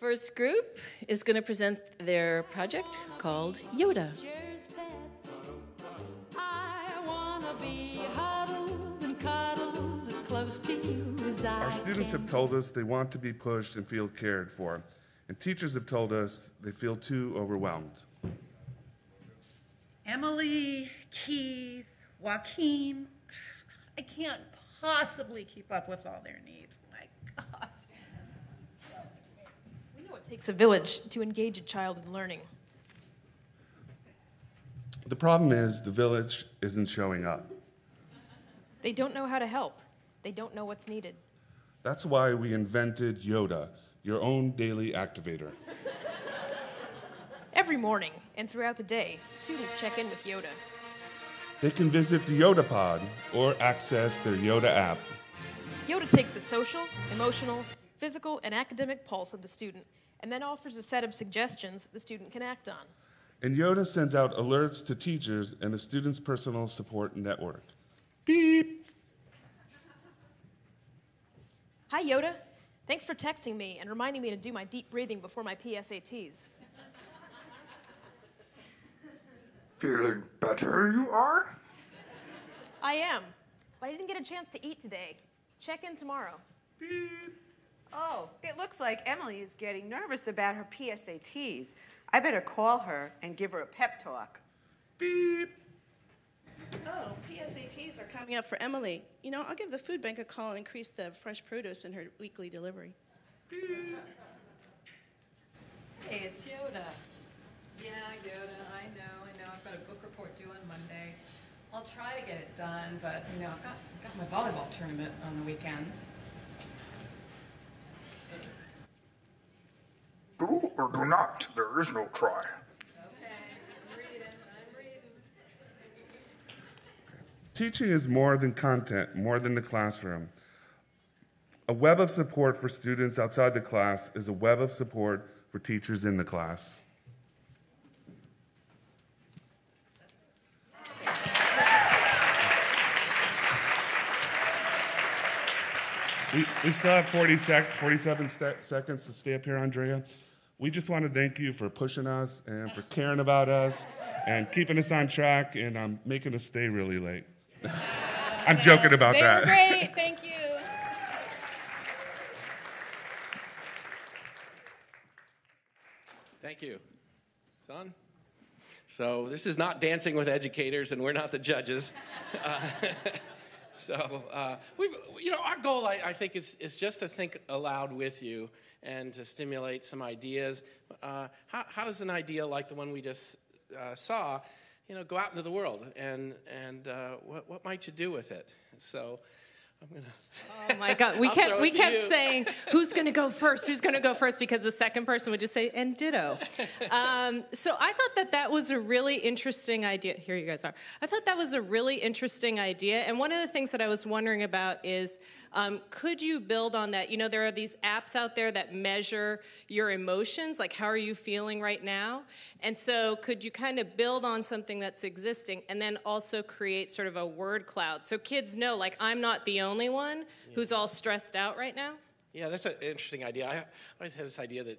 first group is going to present their project called YODA. Our students have told us they want to be pushed and feel cared for, and teachers have told us they feel too overwhelmed. Emily, Keith, Joaquin, I can't possibly keep up with all their needs. My gosh. We know it takes a village to engage a child in learning. The problem is the village isn't showing up. They don't know how to help. They don't know what's needed. That's why we invented YODA, your own daily activator. Every morning and throughout the day, students check in with YODA. They can visit the YODA pod or access their YODA app. YODA takes a social, emotional, physical, and academic pulse of the student and then offers a set of suggestions the student can act on. And YODA sends out alerts to teachers and the student's personal support network. Beep! Hi, YODA. Thanks for texting me and reminding me to do my deep breathing before my PSATs. Feeling better, you are? I am, but I didn't get a chance to eat today. Check in tomorrow. Beep! Oh, it looks like Emily is getting nervous about her PSATs. I better call her and give her a pep talk. Beep! Oh, PSATs are coming up for Emily. You know, I'll give the food bank a call and increase the fresh produce in her weekly delivery. Beep! Hey, it's YODA. Yeah, YODA, I know. I've got a book report due on Monday. I'll try to get it done, but, you know, I've got my volleyball tournament on the weekend. Do or do not. There is no try. Okay, I'm reading. Teaching is more than content, more than the classroom. A web of support for students outside the class is a web of support for teachers in the class. We still have 47 seconds to stay up here, Andrea. We just want to thank you for pushing us and for caring about us and keeping us on track and making us stay really late. I'm joking about that. They were great. Thank you. Thank you. Son? So this is not Dancing with Educators, and we're not the judges. Our goal, I think, is just to think aloud with you and to stimulate some ideas. How does an idea like the one we just saw, go out into the world, and what might you do with it? So I'm gonna. Oh my God, we kept saying who's going to go first, because the second person would just say and ditto. So I thought that was a really interesting idea. Here you guys are. I thought that was a really interesting idea, and one of the things that I was wondering about is, could you build on that? There are these apps out there that measure your emotions, like how are you feeling right now? And so could you kind of build on something that's existing and then also create sort of a word cloud so kids know, like, I'm not the only one who's all stressed out right now? Yeah, that's an interesting idea. I always had this idea that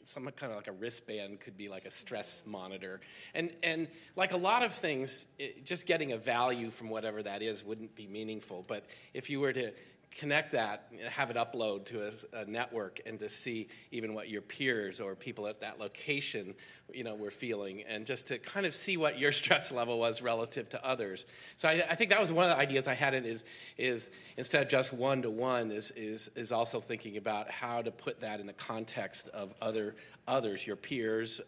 some kind of like a wristband could be like a stress monitor. And like a lot of things, just getting a value from whatever that is wouldn't be meaningful. But if you were to connect that, have it upload to a network, and to see even what your peers or people at that location, were feeling, and just to kind of see what your stress level was relative to others. So I think that was one of the ideas I had. Is instead of just one-to-one, is also thinking about how to put that in the context of others, your peers,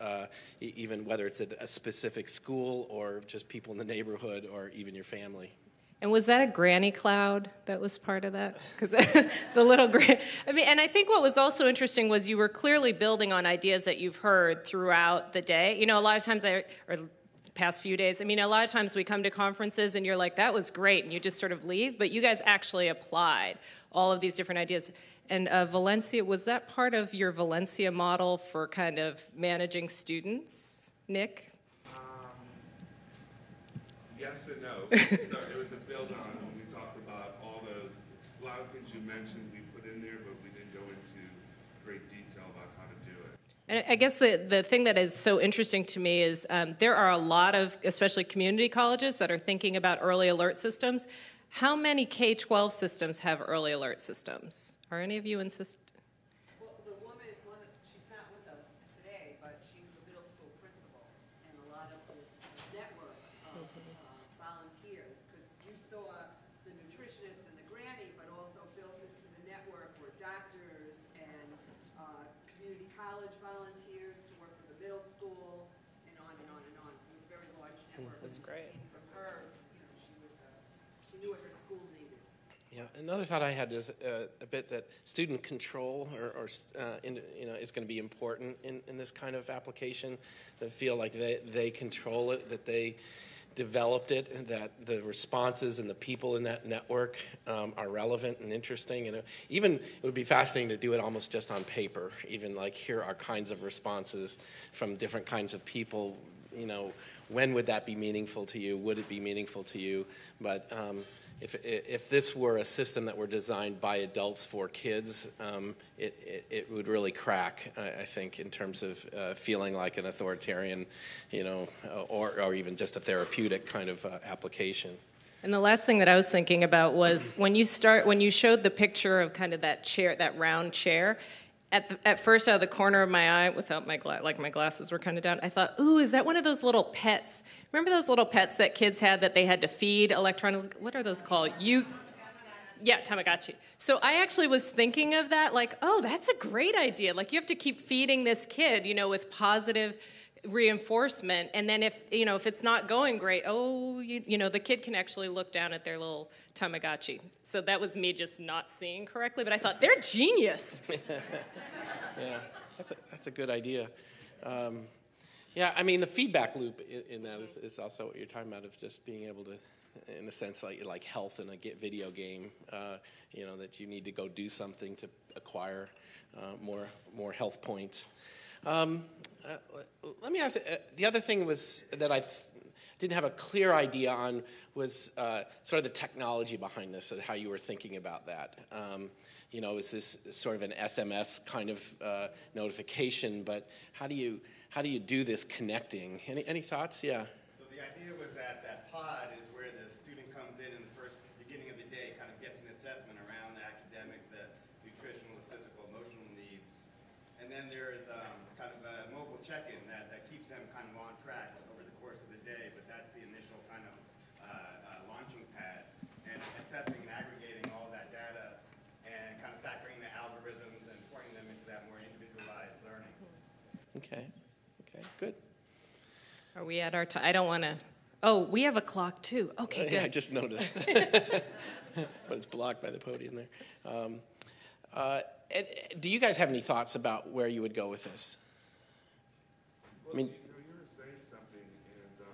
even whether it's at a specific school or just people in the neighborhood or even your family. And was that a granny cloud that was part of that? Because the little and I think what was also interesting was you were clearly building on ideas that you've heard throughout the day. A lot of times, or past few days, a lot of times we come to conferences and you're like, that was great, and you just sort of leave. But you guys actually applied all of these different ideas. And Valencia, was that part of your Valencia model for kind of managing students, Nick? Yes and no. So it was a build on when we talked about all those, a lot of things you mentioned we put in there, but we didn't go into great detail about how to do it. And I guess the thing that is so interesting to me is there are a lot of, especially community colleges, that are thinking about early alert systems. How many K-12 systems have early alert systems? Are any of you insist? Well, the woman, she's not with us today, but she was a middle school principal, and a lot of this network of volunteers, because you saw the nutritionist and the granny, but also built into the network were doctors and community college volunteers to work with the middle school, and on and on and on. So it was a very large network. That's great. From her, she knew what her school needed. Yeah, another thought I had is a bit that student control is going to be important in this kind of application. That feel like they control it, that they developed it, and that the responses and the people in that network are relevant and interesting. And even it would be fascinating to do it almost just on paper. Even like here are kinds of responses from different kinds of people. When would that be meaningful to you? Would it be meaningful to you? But if this were a system that were designed by adults for kids, it would really crack, I think, in terms of feeling like an authoritarian, or even just a therapeutic kind of application. And the last thing that I was thinking about was when you showed the picture of kind of that chair, that round chair. At first, out of the corner of my eye, without my my glasses were kind of down, I thought, ooh, is that one of those little pets? Remember those little pets that kids had that they had to feed electronically? What are those called? Yeah, Tamagotchi. So I actually was thinking of that, like, oh, that's a great idea. Like, you have to keep feeding this kid, with positive reinforcement, and then if it's not going great, the kid can actually look down at their little Tamagotchi. So that was me just not seeing correctly, but I thought they're genius. Yeah, that's a good idea. The feedback loop in that is also what you're talking about, of just being able to, in a sense, like health in a video game, that you need to go do something to acquire more health points. Let me ask, the other thing was that I didn't have a clear idea on was sort of the technology behind this, and how you were thinking about that. Is this sort of an SMS kind of notification, but how do you do this connecting? Any thoughts? Yeah. So the idea was that pod is where the student comes in the first beginning of the day, kind of gets an assessment around the academic, the nutritional, the physical, emotional needs. And then there's kind of a mobile check-in that keeps them kind of on track over the course of the day, but that's the initial kind of launching pad, and assessing and aggregating all that data and kind of factoring the algorithms and pointing them into that more individualized learning. Okay, good. Are we at our time? I don't want to... Oh, we have a clock too. Okay, good. Yeah, I just noticed. But it's blocked by the podium there. Do you guys have any thoughts about where you would go with this? Well, you were saying something, and so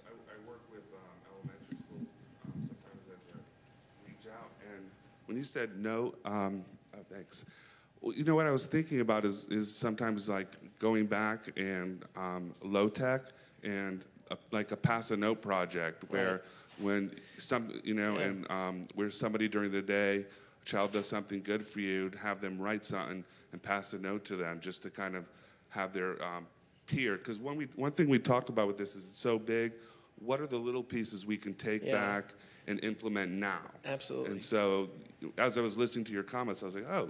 I work with elementary schools sometimes as a reach out, and when you said no, thanks. Well, what I was thinking about is sometimes like going back and low tech and like a pass a note project where when where somebody during the day, a child does something good for you, to have them write something and pass a note to them, just to kind of have their peer. Because one thing we talked about with this is it's so big. What are the little pieces we can take back and implement now? Absolutely. And so as I was listening to your comments, I was like, oh,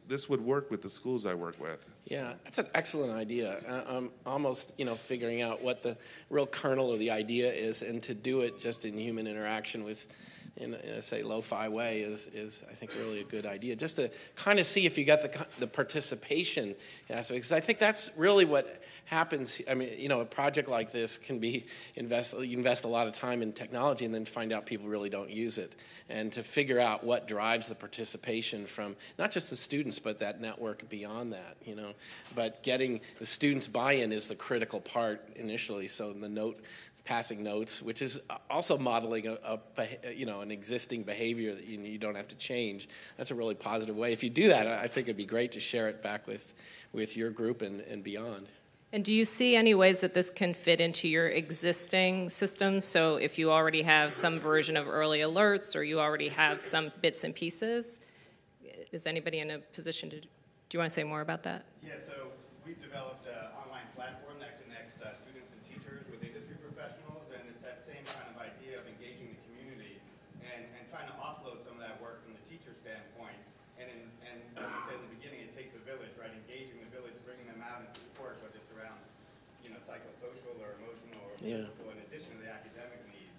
this would work with the schools I work with. Yeah, that's an excellent idea. Almost, figuring out what the real kernel of the idea is, and to do it just in human interaction with, in a lo-fi way is I think really a good idea. Just to kind of see if you got the participation aspect, because I think that's really what happens. I mean, a project like this can be you invest a lot of time in technology and then find out people really don't use it, and to figure out what drives the participation from not just the students but that network beyond that. But getting the students' buy-in is the critical part initially. So passing notes, which is also modeling an existing behavior that you don't have to change. That's a really positive way. If you do that, I think it'd be great to share it back with your group and beyond. And do you see any ways that this can fit into your existing systems? So if you already have some version of early alerts, or you already have some bits and pieces, is anybody in a position to... Do you want to say more about that? Yeah, so we've developed an online platform that connects students and teachers with industry professionals, and it's that same kind of idea of engaging the community and trying to offload some of that work from the teacher standpoint. And like I said in the beginning, it takes a village, right? Engaging the village, bringing them out into the forest, whether it's around, psychosocial or emotional or physical, in addition to the academic needs.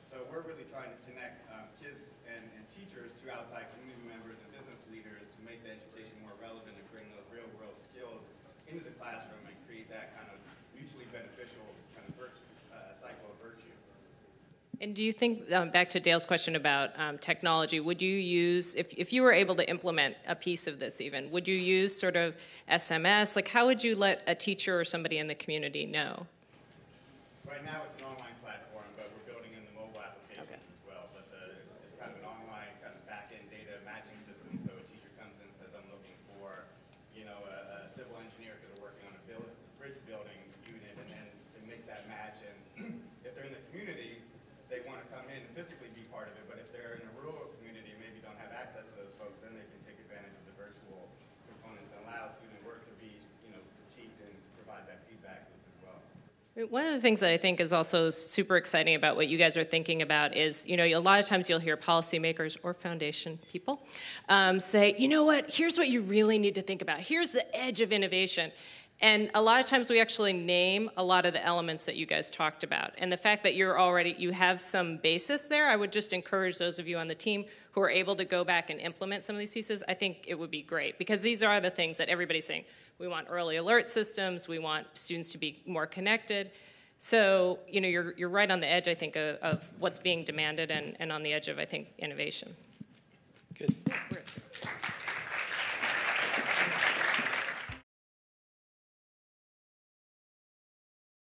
So we're really trying to connect kids and teachers to outside community members and business leaders to make the education more relevant and bring those real-world skills into the classroom and create that kind of mutually beneficial kind of cycle of virtue. And do you think, back to Dale's question about technology, would you use, if you were able to implement a piece of this even, would you use sort of SMS? Like, how would you let a teacher or somebody in the community know? Right now it's an online platform, but we're building in the mobile application as well. But it's kind of an online kind of back-end data matching system. So a teacher comes in and says, I'm looking for, a civil engineer because they're working on a bridge building unit, and then it makes that match. And if they're in the community, they want to come in and physically be part of it, but if they're in a rural community and maybe don't have access to those folks, then they can take advantage of the virtual components and allow student work to be, critiqued and provide that feedback loop as well. One of the things that I think is also super exciting about what you guys are thinking about is, a lot of times you'll hear policymakers or foundation people say, you know what, here's what you really need to think about. Here's the edge of innovation. And a lot of times we actually name a lot of the elements that you guys talked about. And the fact that you have some basis there, I would just encourage those of you on the team who are able to go back and implement some of these pieces. I think it would be great, because these are the things that everybody's saying. We want early alert systems. We want students to be more connected. So, you're right on the edge, I think, of what's being demanded and on the edge of, I think, innovation. Good.